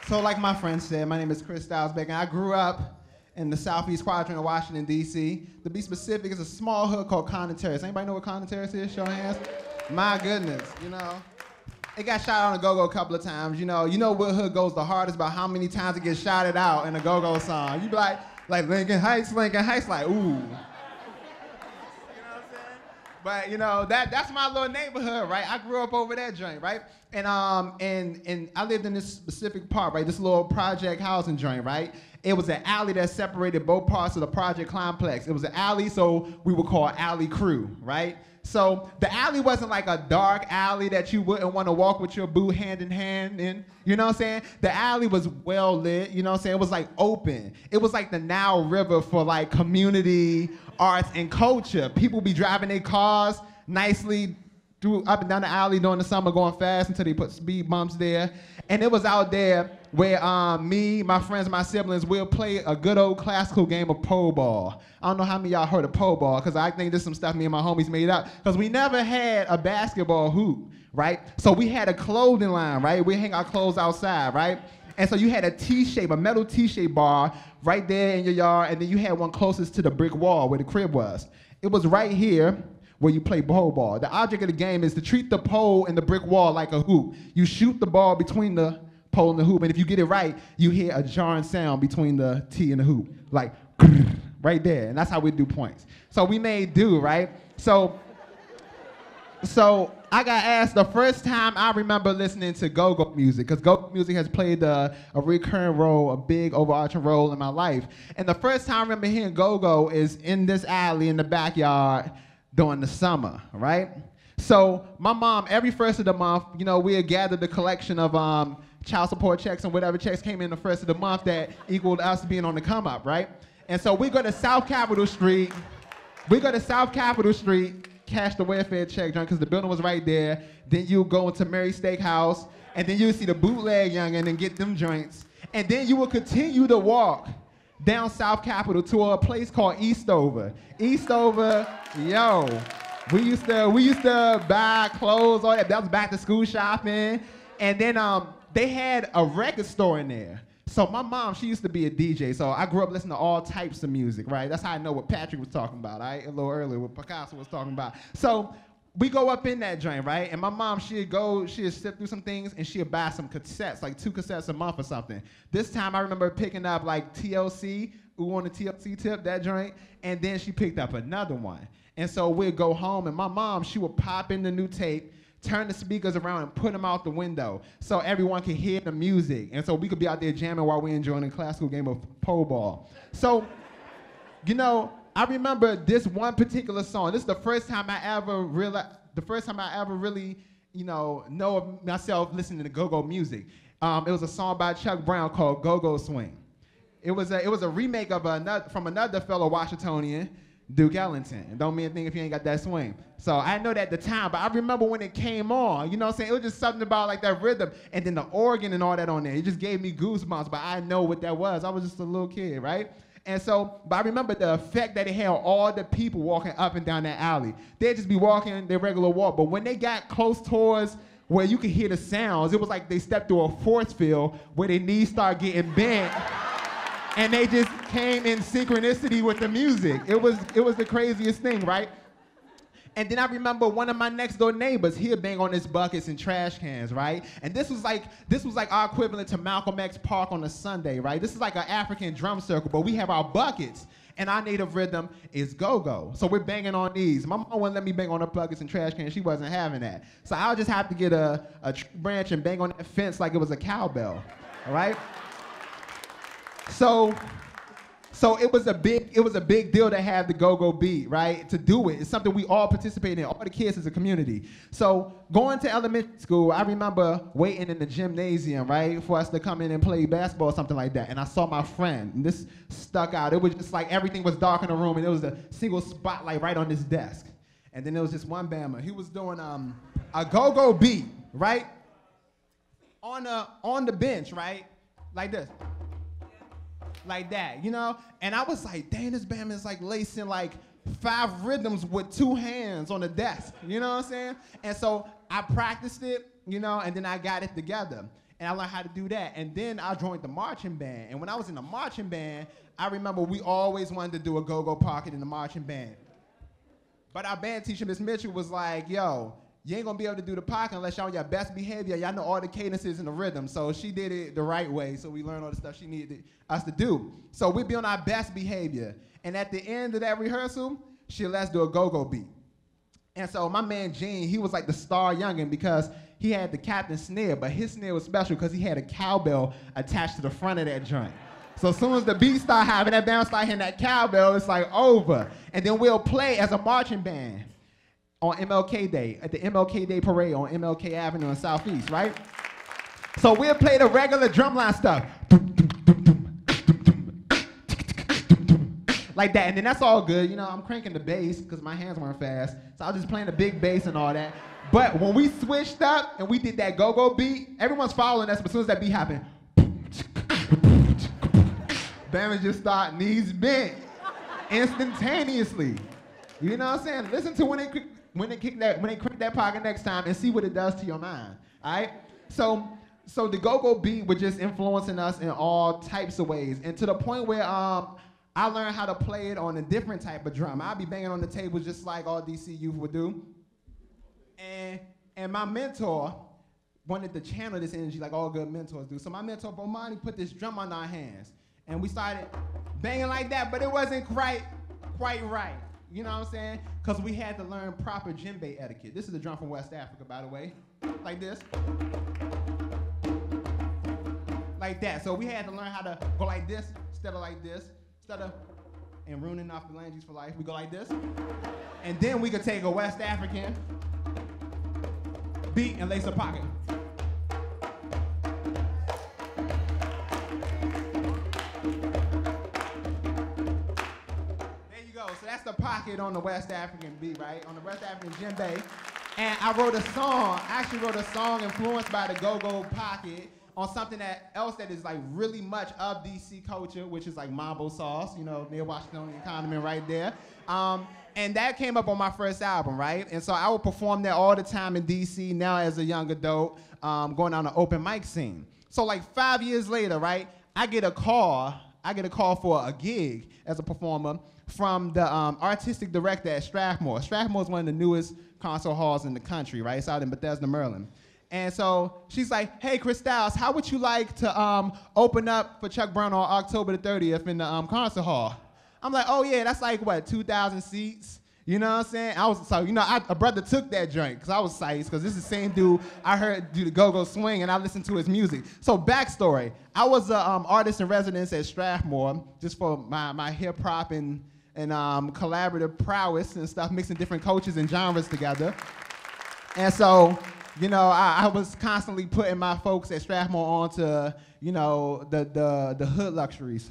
So like my friend said, my name is Christylez, and I grew up in the southeast quadrant of Washington, D.C. To be specific, it's a small hood called Condon Terrace. Anybody know what Condon Terrace is? Show of hands. My goodness, you know. It got shot out on a go-go a couple of times. You know what hood goes the hardest about how many times it gets shouted out in a go-go song. You be like Lincoln Heights, like, ooh. But you know that's my little neighborhood, right? I grew up over that joint, right? And I lived in this specific part, right? This little project housing joint, right? It was an alley that separated both parts of the project complex. It was an alley, so we would call Alley Crew, right? So the alley wasn't like a dark alley that you wouldn't want to walk with your boo hand in hand in. You know what I'm saying? The alley was well lit, you know what I'm saying? It was like open. It was like the Nile River for like community, arts, and culture. People be driving their cars nicely up and down the alley during the summer going fast until they put speed bumps there. And it was out there where me, my friends, my siblings will play a good old classical game of pole ball. I don't know how many of y'all heard of pole ball, because I think this is some stuff me and my homies made up, because we never had a basketball hoop, right? So we had a clothing line, right? We hang our clothes outside, right? And so you had a T-shape, a metal T-shape bar right there in your yard, and then you had one closest to the brick wall where the crib was. It was right here where you play pole ball. The object of the game is to treat the pole and the brick wall like a hoop. You shoot the ball between the pole and the hoop, and if you get it right, you hear a jarring sound between the T and the hoop, like right there, and that's how we do points. So we made do, right? So I got asked the first time I remember listening to go-go music, because go-go music has played a recurring role, a big overarching role in my life. And the first time I remember hearing go-go is in this alley in the backyard during the summer, right? So my mom, every first of the month, you know, we had gathered the collection of child support checks and whatever checks came in the first of the month that equaled us being on the come up, right? And so we go to South Capitol Street. Cash the welfare check, John, because the building was right there. Then you go into Mary's Steakhouse, and then you see the bootleg youngin' and get them joints. And then you will continue to walk down South Capitol to a place called Eastover. Eastover, yo, we used to buy clothes, all that. That was back to school shopping. And then they had a record store in there. So my mom, she used to be a DJ, so I grew up listening to all types of music, right? That's how I know what Patrick was talking about, right? A little earlier, what Picasso was talking about. So we go up in that joint, right? And my mom, she'd sift through some things, and she'd buy some cassettes, like 2 cassettes a month or something. This time I remember picking up like TLC, Ooh on the TLC tip, that joint, and then she picked up another one. And so we'd go home, and my mom, she would pop in the new tape, turn the speakers around and put them out the window so everyone could hear the music. And so we could be out there jamming while we're enjoying a classical game of pole ball. So, you know, I remember this one particular song. This is the first time I ever really, you know of myself listening to go-go music. It was a song by Chuck Brown called Go-Go Swing. It was a remake of from another fellow Washingtonian, Duke Ellington. And don't mean a thing if you ain't got that swing. So I know that at the time, but I remember when it came on, you know what I'm saying? It was just something about like that rhythm and then the organ and all that on there. It just gave me goosebumps, but I know what that was. I was just a little kid, right? And so, but I remember the effect that it had on all the people walking up and down that alley. They'd just be walking their regular walk, but when they got close towards where you could hear the sounds, it was like they stepped through a force field where their knees started getting bent. And they just came in synchronicity with the music. It was the craziest thing, right? And then I remember one of my next door neighbors, he'd bang on his buckets and trash cans, right? And this was like our equivalent to Malcolm X Park on a Sunday, right? This is like an African drum circle, but we have our buckets, and our native rhythm is go-go. So we're banging on these. My mom wouldn't let me bang on her buckets and trash cans. She wasn't having that. So I'll just have to get a tree branch and bang on that fence like it was a cowbell, all right? So it was a big deal to have the go-go beat, right? To do it. It's something we all participate in, all the kids as a community. So going to elementary school, I remember waiting in the gymnasium, right, for us to come in and play basketball or something like that. And I saw my friend, and this stuck out. It was just like everything was dark in the room, and there was a single spotlight right on this desk. And then there was just one bammer. He was doing a go-go beat, right? On the bench, right? Like this. Like that, you know? And I was like, dang, this band is like lacing like 5 rhythms with 2 hands on the desk, you know what I'm saying? And so I practiced it, you know, and then I got it together. And I learned how to do that. And then I joined the marching band. And when I was in the marching band, I remember we always wanted to do a go-go pocket in the marching band. But our band teacher, Miss Mitchell, was like, yo, you ain't gonna be able to do the pocket unless y'all on your best behavior. Y'all know all the cadences and the rhythm. So she did it the right way. So we learned all the stuff she needed us to do. So we'd be on our best behavior. And at the end of that rehearsal, she'll let us do a go-go beat. And so my man Gene, he was like the star youngin' because he had the captain snare, but his snare was special because he had a cowbell attached to the front of that joint. So as soon as the beat start having that band start hitting that cowbell, it's like over. And then we'll play as a marching band on MLK Day, at the MLK Day parade on MLK Avenue in Southeast, right? So we'll play the regular drumline stuff. Like that, and then that's all good. You know, I'm cranking the bass because my hands weren't fast. So I was just playing the big bass and all that. But when we switched up and we did that go-go beat, everyone's following us, but as soon as that beat happened, Bama just start knees bent instantaneously. You know what I'm saying? Listen to when they crank that pocket next time and see what it does to your mind. All right? So the go-go beat was just influencing us in all types of ways, and to the point where I learned how to play it on a different type of drum. I'd be banging on the table just like all DC youth would do. And my mentor wanted to channel this energy like all good mentors do. So my mentor, Bomani, put this drum on our hands. And we started banging like that, but it wasn't quite right. You know what I'm saying? Because we had to learn proper djembe etiquette. This is a drum from West Africa, by the way. Like this. Like that. So we had to learn how to go like this instead of like this. And ruining off the land use for life, we go like this. And then we could take a West African beat and lace a pocket. There you go. So that's the pocket on the West African beat, right? On the West African djembe. And I actually wrote a song influenced by the go-go pocket on something else that is like really much of DC culture, which is like mambo sauce, you know, near Washingtonian condiment right there. And that came up on my first album, right? And so I would perform there all the time in DC now as a young adult, going on an open mic scene. So like 5 years later, right, I get a call for a gig as a performer from the artistic director at Strathmore. Strathmore is one of the newest concert halls in the country, right? It's out in Bethesda, Maryland. And so she's like, hey, Christylez, how would you like to open up for Chuck Brown on October the 30th in the concert hall? I'm like, oh yeah, that's like, what, 2,000 seats? You know what I'm saying? A brother took that joint because I was psyched because this is the same dude I heard do the go-go swing and I listened to his music. So backstory, I was an artist in residence at Strathmore just for my hip hop and collaborative prowess and stuff, mixing different cultures and genres together. And so, you know, I was constantly putting my folks at Strathmore onto, you know, the hood luxuries.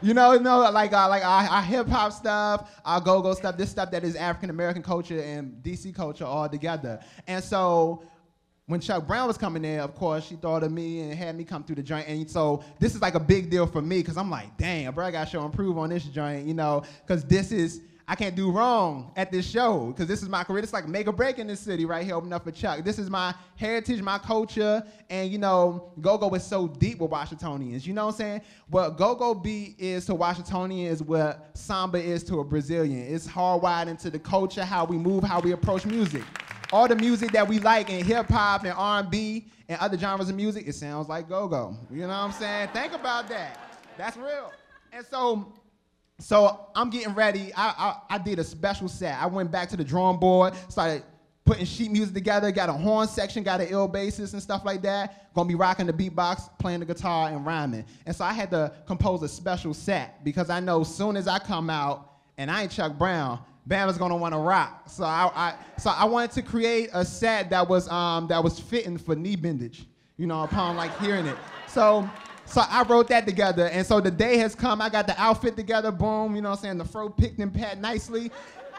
you know, like our hip hop stuff, our go-go stuff, this stuff that is African American culture and DC culture all together. And so when Chuck Brown was coming there, of course, she thought of me and had me come through the joint. And so this is like a big deal for me because I'm like, damn, bro, I got to show improve on this joint, you know, because I can't do wrong at this show because this is my career. It's like make or break in this city right here, opening up for Chuck. This is my heritage, my culture, and, you know, go-go is so deep with Washingtonians. You know what I'm saying? What go-go beat is to Washingtonian is what samba is to a Brazilian. It's hardwired into the culture, how we move, how we approach music. All the music that we like in hip-hop and R&B and other genres of music, it sounds like go-go. You know what I'm saying? Think about that. That's real. And so I'm getting ready. I did a special set. I went back to the drawing board, started putting sheet music together, got a horn section, got an ill bassist and stuff like that. Gonna be rocking the beatbox, playing the guitar, and rhyming. And so I had to compose a special set because I know as soon as I come out and I ain't Chuck Brown, Bama's gonna wanna rock. So I wanted to create a set that was fitting for knee bendage, you know, upon like hearing it. So I wrote that together, and so the day has come. I got the outfit together, boom, you know what I'm saying? The fro picked and pat nicely,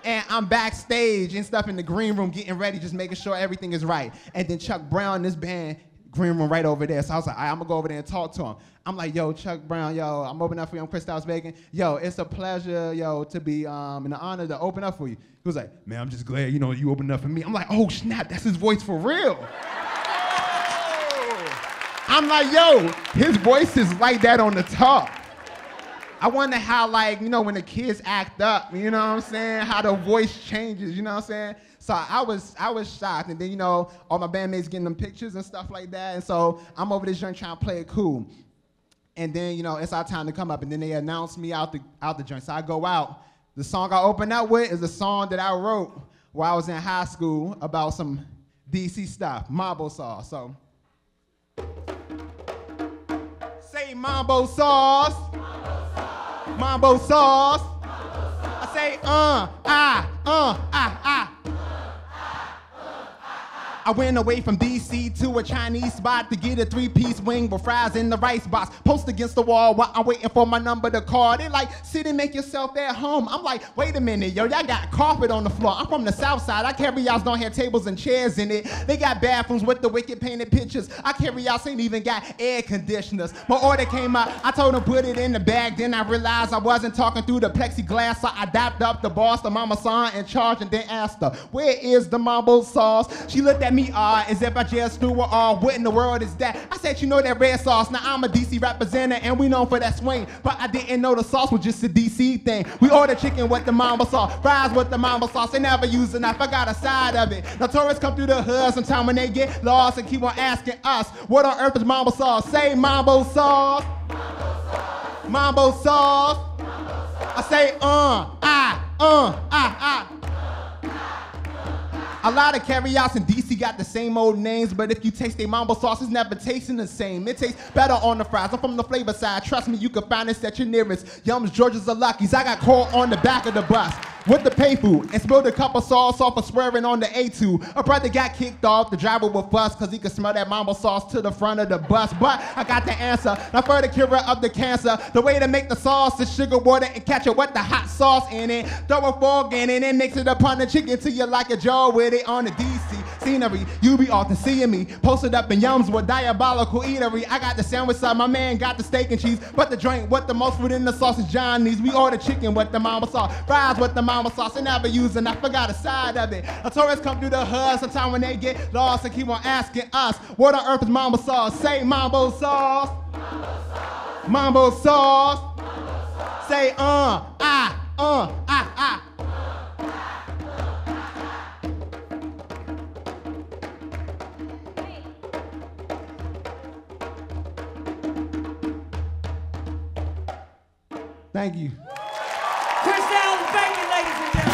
and I'm backstage and stuff in the green room getting ready, just making sure everything is right. And then Chuck Brown and this band, green room right over there. So I was like, all right, I'm gonna go over there and talk to him. I'm like, yo, Chuck Brown, yo, I'm opening up for you. I'm Christylez Bacon. Yo, it's a pleasure, yo, to be in the honor to open up for you. He was like, man, I'm just glad, you know, you opened up for me. I'm like, oh, snap, that's his voice for real. I'm like, yo, his voice is like that on the top. I wonder how, like, you know, when the kids act up, you know what I'm saying? How the voice changes, you know what I'm saying? So I was shocked. And then, you know, all my bandmates getting them pictures and stuff like that. And so I'm over this joint trying to play it cool. And then, you know, it's our time to come up. And then they announced me out the joint. So I go out. The song I open up with is a song that I wrote while I was in high school about some DC stuff, mambo sauce. So say mambo sauce. Mambo sauce. I say I went away from DC to a Chinese spot to get a 3-piece wing with fries in the rice box. Post against the wall while I'm waiting for my number to call. They like, sit and make yourself at home. I'm like, wait a minute, yo, y'all got carpet on the floor. I'm from the south side. I carry y'all's don't have tables and chairs in it. They got bathrooms with the wicked painted pictures. I carry y'all's ain't even got air conditioners. My order came out, I told them put it in the bag. Then I realized I wasn't talking through the plexiglass, so I dapped up the boss, the mama saw in charge, and then asked her, where is the mambo sauce? She looked at me as if I just knew her all. What in the world is that? I said, you know that red sauce. Now I'm a DC representative and we known for that swing. But I didn't know the sauce was just a DC thing. We ordered chicken with the mambo sauce, fries with the mambo sauce. They never use enough. I got a side of it. Now tourists come through the hood sometime when they get lost and keep on asking us, what on earth is mambo sauce? Say mambo sauce. Mambo sauce. I say A lot of carryouts in DC got the same old names, but if you taste their mambo sauce, it's never tasting the same. It tastes better on the fries. I'm from the flavor side. Trust me, you can find this at your nearest Yums, Georgia's, or Lucky's. I got caught on the back of the bus with the pay food and spilled a cup of sauce off of swearing on the A2. A brother got kicked off, the driver would fuss because he could smell that mambo sauce to the front of the bus. But I got the answer. Now for the cure of the cancer, the way to make the sauce is sugar, water, and ketchup with the hot sauce in it. Throw a fork in it and mix it upon the chicken till you like a jar with it on the DC scenery. You be often seeing me posted up in Yums with diabolical eatery. I got the sandwich side, my man got the steak and cheese, but the joint with the most food in the sauce is Johnny's. We order chicken with the mambo sauce, fries with the mambo sauce. They never use and I forgot a side of it. A tourists come through the hood sometime when they get lost and keep on asking us, what on earth is mambo sauce? Say mambo sauce. Mambo sauce. Say Thank you. Christylez, thank you, ladies and gentlemen.